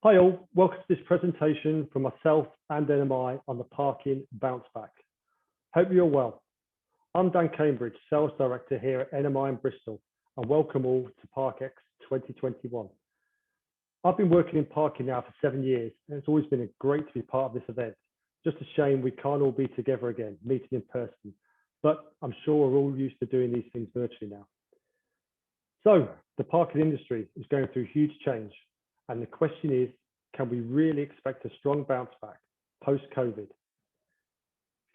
Hi all, welcome to this presentation from myself and NMI on the parking bounce back. Hope you're well. I'm Dan Cambridge, Sales Director here at NMI in Bristol, and welcome all to ParkX 2021. I've been working in parking now for 7 years, and it's always been great to be part of this event. Just a shame we can't all be together again, meeting in person, but I'm sure we're all used to doing these things virtually now. So the parking industry is going through huge change. And the question is, can we really expect a strong bounce back post-COVID?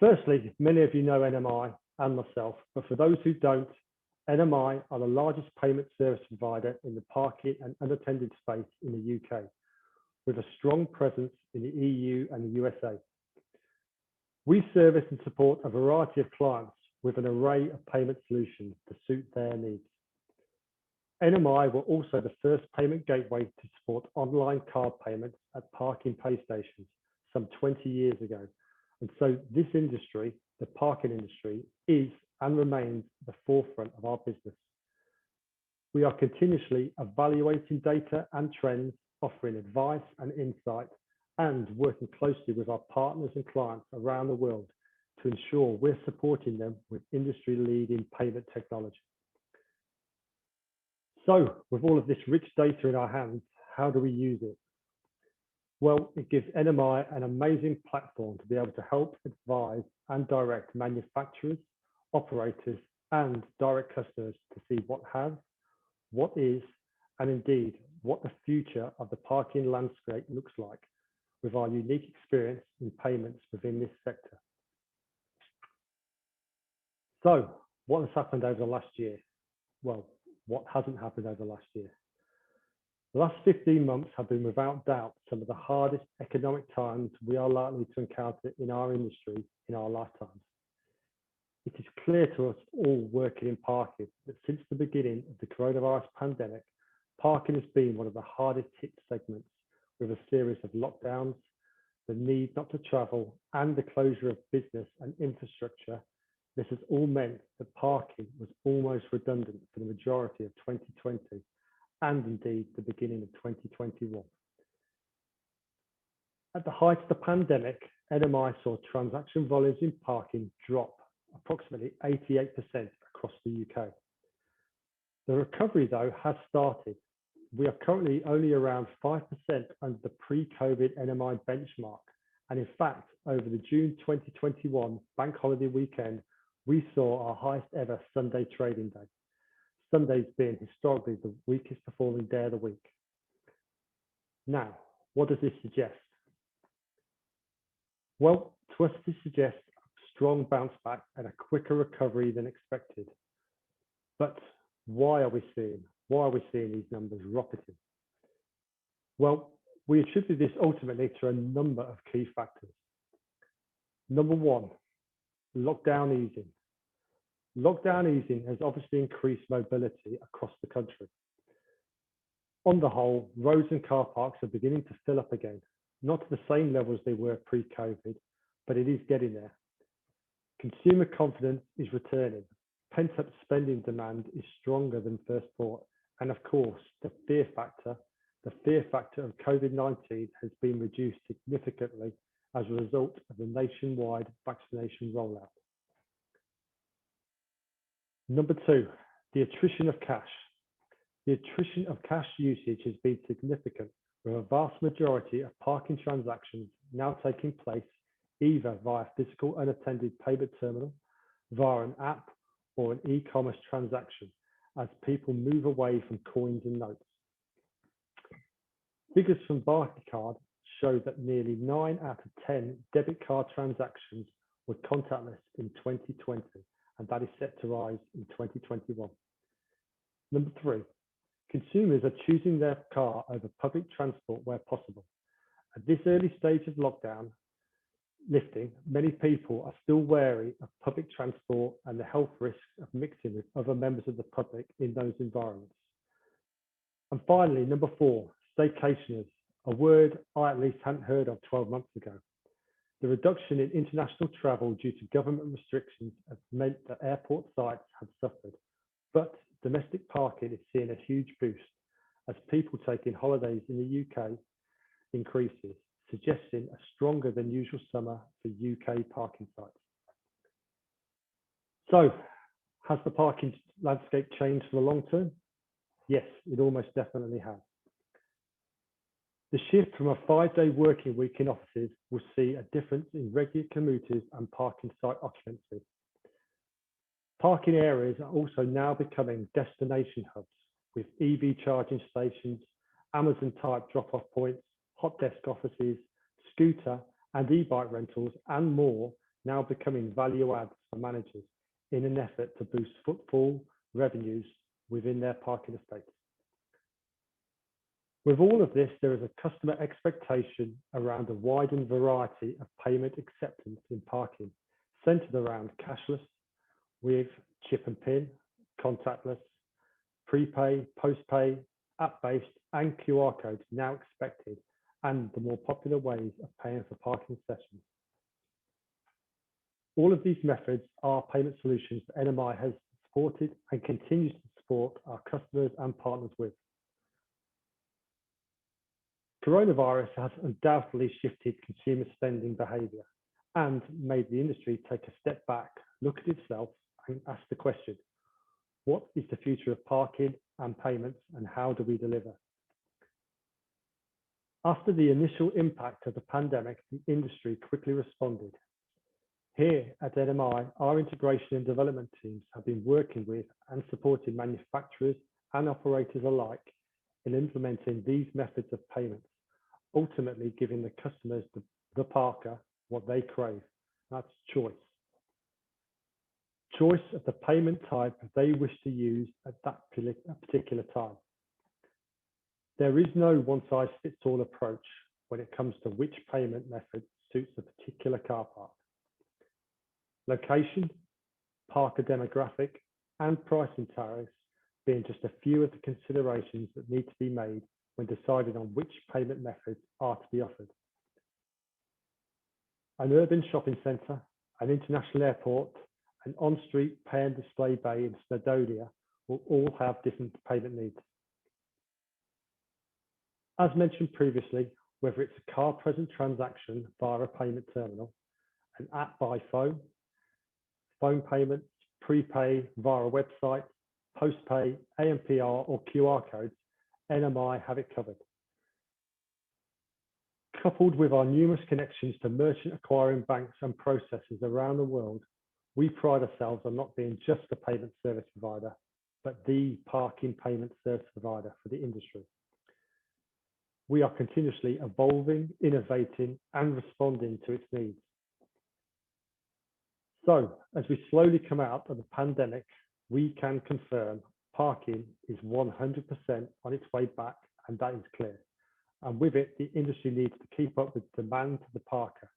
Firstly, many of you know NMI and myself, but for those who don't, NMI are the largest payment service provider in the parking and unattended space in the UK, with a strong presence in the EU and the USA. We service and support a variety of clients with an array of payment solutions to suit their needs. NMI were also the first payment gateway to support online card payments at parking pay stations some 20 years ago. And so this industry, the parking industry, is and remains the forefront of our business. We are continuously evaluating data and trends, offering advice and insight, and working closely with our partners and clients around the world to ensure we're supporting them with industry-leading payment technology. So with all of this rich data in our hands, how do we use it? Well, it gives NMI an amazing platform to be able to help advise and direct manufacturers, operators, and direct customers to see what has, what is, and indeed what the future of the parking landscape looks like with our unique experience in payments within this sector. So what has happened over the last year? Well, what hasn't happened over the last year? The last 15 months have been without doubt some of the hardest economic times we are likely to encounter in our industry in our lifetimes. It is clear to us all working in parking that since the beginning of the coronavirus pandemic, parking has been one of the hardest hit segments with a series of lockdowns, the need not to travel, and the closure of business and infrastructure. This has all meant that parking was almost redundant for the majority of 2020 and indeed the beginning of 2021. At the height of the pandemic, NMI saw transaction volumes in parking drop approximately 88% across the UK. The recovery, though, has started. We are currently only around 5% under the pre-COVID NMI benchmark. And in fact, over the June 2021 bank holiday weekend, we saw our highest ever Sunday trading day, Sundays being historically the weakest performing day of the week. Now, what does this suggest? Well, to us this suggests a strong bounce back and a quicker recovery than expected. But why are we seeing these numbers rocketing? Well, we attribute this ultimately to a number of key factors. Number one, lockdown easing. Lockdown easing has obviously increased mobility across the country. On the whole, roads and car parks are beginning to fill up again, not to the same levels they were pre-COVID, but it is getting there. Consumer confidence is returning. Pent-up spending demand is stronger than first thought. And of course, the fear factor of COVID-19 has been reduced significantly as a result of the nationwide vaccination rollout. Number two, the attrition of cash. The attrition of cash usage has been significant, with a vast majority of parking transactions now taking place either via physical unattended payment terminal, via an app, or an e-commerce transaction, as people move away from coins and notes. Figures from Barclaycard show that nearly 9 out of 10 debit card transactions were contactless in 2020, and that is set to rise in 2021. Number three, consumers are choosing their car over public transport where possible. At this early stage of lockdown lifting, many people are still wary of public transport and the health risks of mixing with other members of the public in those environments. And finally, number four, staycationers, a word I at least hadn't heard of 12 months ago. The reduction in international travel due to government restrictions has meant that airport sites have suffered, but domestic parking is seeing a huge boost as people taking holidays in the UK increases, suggesting a stronger than usual summer for UK parking sites. So, has the parking landscape changed for the long term? Yes, it almost definitely has. The shift from a 5-day working week in offices will see a difference in regular commuters and parking site occupancy. Parking areas are also now becoming destination hubs with EV charging stations, Amazon-type drop-off points, hot desk offices, scooter and e-bike rentals and more now becoming value adds for managers in an effort to boost footfall revenues within their parking estates. With all of this, there is a customer expectation around a widened variety of payment acceptance in parking, centered around cashless, with chip and pin, contactless, prepay, postpay, app-based, and QR codes now expected, and the more popular ways of paying for parking sessions. All of these methods are payment solutions that NMI has supported and continues to support our customers and partners with. Coronavirus has undoubtedly shifted consumer spending behaviour and made the industry take a step back, look at itself and ask the question, what is the future of parking and payments and how do we deliver? After the initial impact of the pandemic, the industry quickly responded. Here at NMI, our integration and development teams have been working with and supporting manufacturers and operators alike in implementing these methods of payments, ultimately giving the customers, the parker, what they crave. That's choice. Choice of the payment type they wish to use at that particular time. There is no one-size-fits-all approach when it comes to which payment method suits a particular car park. Location, parker demographic, and pricing tariffs being just a few of the considerations that need to be made when deciding on which payment methods are to be offered. An urban shopping centre, an international airport, an on-street pay and display bay in Snowdonia will all have different payment needs. As mentioned previously, whether it's a card-present transaction via a payment terminal, an app by phone, phone payments, prepay via a website, postpay, AMPR or QR codes, NMI have it covered. Coupled with our numerous connections to merchant acquiring banks and processors around the world, we pride ourselves on not being just a payment service provider, but the parking payment service provider for the industry. We are continuously evolving, innovating, and responding to its needs. So, as we slowly come out of the pandemic, we can confirm parking is 100% on its way back, and that is clear. And with it, the industry needs to keep up with demand to the parker,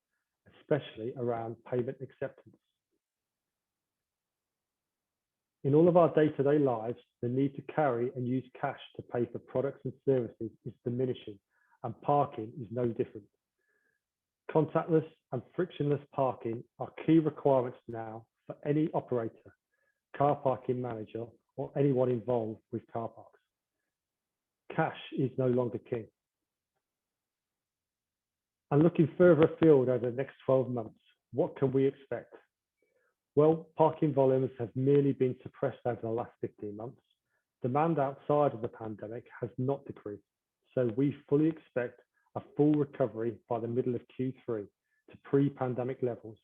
especially around payment acceptance. In all of our day-to-day lives, the need to carry and use cash to pay for products and services is diminishing, and parking is no different. Contactless and frictionless parking are key requirements now for any operator, car parking manager, or anyone involved with car parks. Cash is no longer king. And looking further afield over the next 12 months, what can we expect? Well, parking volumes have merely been suppressed over the last 15 months. Demand outside of the pandemic has not decreased, so we fully expect a full recovery by the middle of Q3 to pre-pandemic levels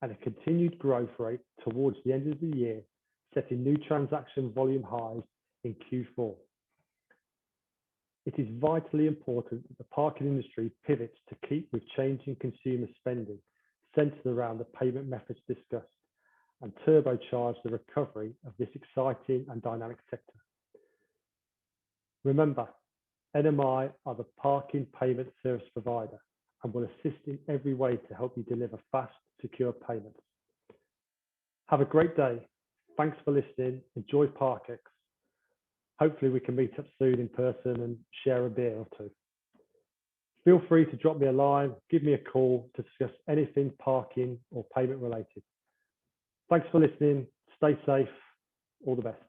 and a continued growth rate towards the end of the year, setting new transaction volume highs in Q4. It is vitally important that the parking industry pivots to keep with changing consumer spending, centered around the payment methods discussed, and turbocharge the recovery of this exciting and dynamic sector. Remember, NMI are the parking payment service provider and will assist in every way to help you deliver fast, secure payments. Have a great day. Thanks for listening. Enjoy ParkX. Hopefully we can meet up soon in person and share a beer or two. Feel free to drop me a line, give me a call to discuss anything parking or payment related. Thanks for listening. Stay safe. All the best.